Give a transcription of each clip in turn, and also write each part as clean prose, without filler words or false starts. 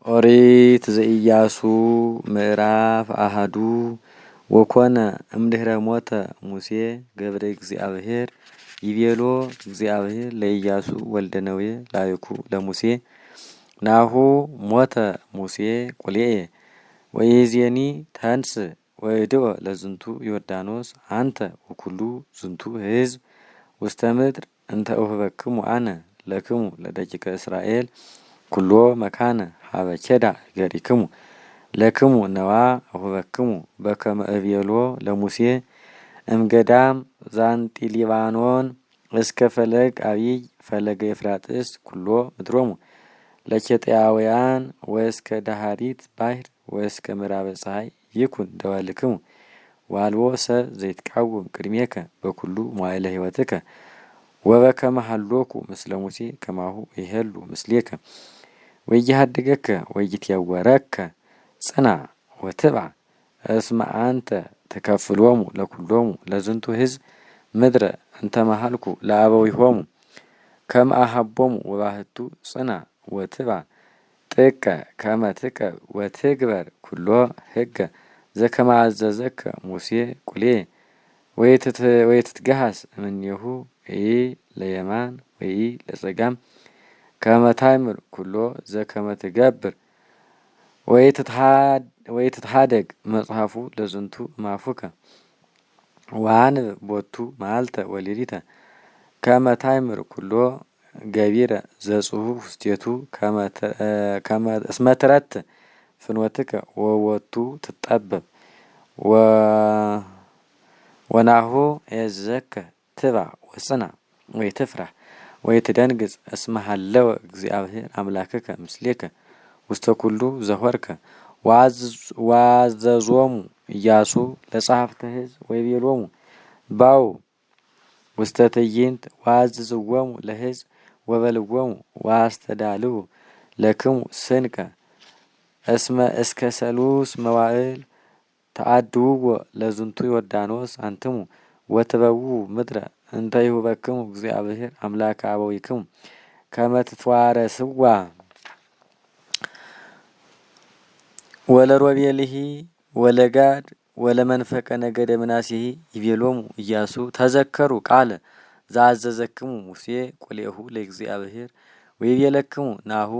ኦሪት ዘኢያሱ ምዕራፍ አሃዱ ወኮነ እምድኅረ ሞተ ሙሴ ገብረ እግዚአብሔር ይቤሎ እግዚአብሔር ለኢያሱ ወልደ ነዌ ላይኩ ለሙሴ ናሁ ሞተ ሙሴ ቁልኤ ወይዜኒ ተንስ ወይድኦ ለዝንቱ ዮርዳኖስ አንተ ወኩሉ ዝንቱ ሕዝብ ውስተ ምድር እንተ እሁበክሙ አነ ለክሙ ለደቂቀ እስራኤል ኩሎ መካነ ሀበ ኬዳ እገሪክሙ ለክሙ ነዋ እሁበክሙ በከመ እቤሎ ለሙሴ እምገዳም ዛንጢሊባኖን እስከ ፈለግ አቢይ ፈለገ ኤፍራጥስ ኩሎ ምድሮሙ ለኬጥያውያን ወእስከ ዳሃሪት ባሕር ወእስከ ምዕራበ ፀሐይ ይኩን ደወልክሙ ዋልቦ ሰብ ዘይትቃወም ቅድሜከ በኩሉ መዋዕለ ሕይወትከ ወበከመ ሀሎኩ ምስለ ሙሴ ከማሁ ይሄሉ ምስሌከ ወይሃድገከ ወይትየወረከ ጽና ወትብዓ እስመ አንተ ተከፍሎሙ ለኩሎሙ ለዝንቱ ሕዝብ ምድረ እንተ መሃልኩ ለአበዊሆሙ ከመ አሃቦሙ ወባህቱ ጽና ወትብዓ ጥቀ ከመ ትቀብ ወትግበር ኩሎ ሕገ ዘከመ አዘዘከ ሙሴ ቁልኤ ወይትትገሃስ እምኔሁ ኢ ለየማን ወኢ ለጸጋም ከመ ታእምር ኩሎ ዘከመ ትገብር ወይትትሃደግ መጽሐፉ ለዝንቱ እማፉከ ወአንብብ ቦቱ መዓልተ ወሌሊተ ከመ ታእምር ኩሎ ገቢረ ዘጽሑፍ ውስቴቱ ከመ እስመ ትረትዕ ፍኖትከ ወቦቱ ትጠበብ ወናሁ ኤዘከ ትብዓ ወጽና ወይትፍራህ ወይትደንግጽ እስመ ሀለወ እግዚአብሔር አምላክከ ምስሌከ ውስተ ኩሉ ዘኍርከ ወአዘዞሙ ኢያሱ ለጸሐፍተ ሕዝብ ወይቤሎሙ ባኡ ውስተ ትዕይንት ወአዝዝዎሙ ለሕዝብ ወበልዎሙ ወአስተዳልዉ ለክሙ ስንቀ እስመ እስከ ሰሉስ መዋዕል ተአድውዎ ለዝንቱ ዮርዳኖስ አንትሙ ወትበውኡ ምድረ እንተ ይሁበክሙ እግዚአብሔር አምላከ አበዊክሙ ከመ ትትዋረስዋ ወለሮቤልሂ ወለጋድ ወለመንፈቀ ነገደ ምናሴሂ ይቤሎሙ ኢያሱ ተዘከሩ ቃለ ዘአዘዘክሙ ሙሴ ቁልኤሁ ለእግዚአብሔር ወይቤለክሙ ናሁ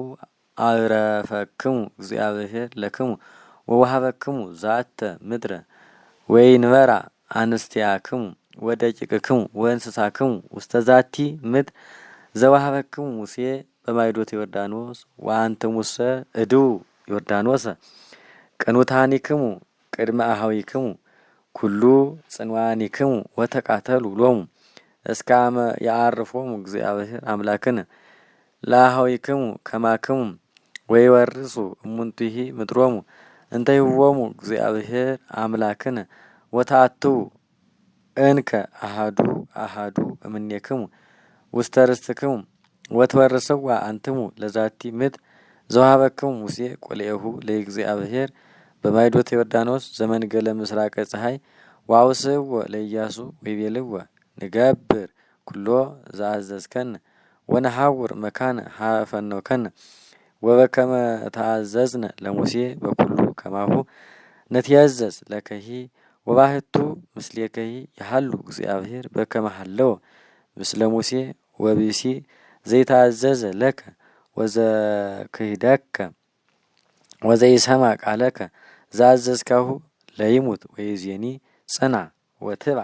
አዕረፈክሙ እግዚአብሔር ለክሙ ወወሀበክሙ ዛተ ምድረ ወይንበራ አንስቲያክሙ ወደቂቅክሙ ወእንስሳክሙ ውስተ ዛቲ ምድር ዘወሀበክሙ ሙሴ በማይዶተ ዮርዳኖስ ወአንትሙሰ እድዉ ዮርዳኖሰ ቅኑታኒክሙ ቅድመ አኀዊክሙ ኩሉ ጽንዋኒክሙ ወተቃተሉ ሎሙ እስከ አመ ያዕርፎሙ እግዚአብሔር አምላክነ ለአኀዊክሙ ከማክሙ ወይወርሱ እሙንቱሂ ምድሮሙ እንተ ይሁቦሙ እግዚአብሔር አምላክነ ወተአትዉ እንከ አሐዱ አሐዱ እምኔክሙ ውስተ ርስትክሙ ወትወርስዋ አንትሙ ለዛቲ ምድር ዘወሀበክሙ ሙሴ ቁልኤሁ ለእግዚአብሔር በማይዶተ ዮርዳኖስ ዘመንገለ ምስራቀ ፀሐይ ወአውስእዎ ለኢያሱ ወይቤልዎ ንገብር ኩሎ ዘአዘዝከነ ወነሐውር መካነ ሀበ ፈነውከነ ወበከመ ተአዘዝነ ለሙሴ በኩሉ ከማሁ ንትየዘዝ ለከሂ ወባህቱ ምስሌከሂ ይሃሉ እግዚአብሔር በከመ ሀለወ ምስለ ሙሴ ወብእሲ ዘይተአዘዘ ለከ ወዘክህደከ ወዘይሰምዕ ቃለከ ዘአዘዝካሁ ለይሙት ወይእዜኒ ጽና ወትብዓ